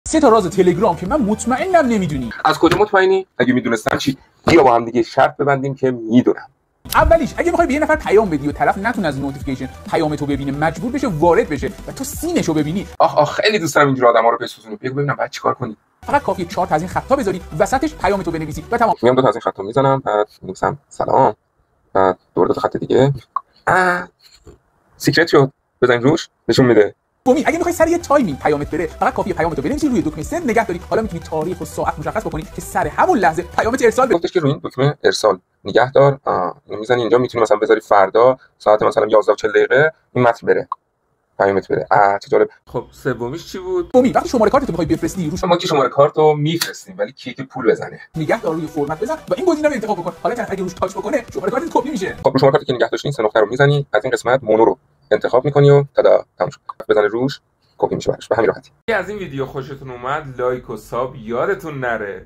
3 تا راز تلگرام که من مطمئنم نمیدونی. از کجا مطمئنی؟ اگه میدونستم چی؟ بیا با هم دیگه شرط ببندیم که میدونم. اولیش اگه بخوای به یه نفر پیام بدی و طرف نتونه از نوتیفیکیشن پیام تو ببینه، مجبور بشه وارد بشه و تو سینشو ببینی. آخ خیلی دوست دارم اینجور آدما رو بسوزونم. بگو ببینم بعد چیکار کنی؟ فقط کافیه 4 تا از این خطا بذاری، وسطش پیام تو بنویسی و تمام. میام 2 تا از این خطا میزنم، بعد می‌نویسم سلام، بعد دور 2 تا خط دیگه. سیکرت شد. بزن روش، نشون میده. اگه میخوای سر یه تایمینگ پیامت بره، فقط کافیه پیامتو بنویسی روی دکمه سند نگه داری. حالا میتونی تاریخ و ساعت مشخص بکنی که سر همون لحظه پیامت ارسال بشه. گفتش که روی این دکمه ارسال نگه دار. اینو میزنی اینجا، میتونی مثلا بذاری فردا ساعت مثلا 11:40 این متن بره، پیامت بره. چه جالب. خب سومیش چی بود؟ وقتی شماره کارتتو میخوای بفرستی، روش ما که شماره کارتو میفرستیم ولی کیک پول بزنه. نگه دار روی فرمت بزن و این گزینه رو انتخاب بکن. حالا طرف اگه روش تاچ بکنه، شماره کارتت کپی میشه. خب رو شماره کارتی که نگه داشتین 3 نقطه رو میزنی، از این قسمت مونو رو انتخاب میکنی و تدا تموم شد. بزنه روش، کپی میشه براش. به همین راحتی. از این ویدیو خوشتون اومد لایک و ساب یادتون نره.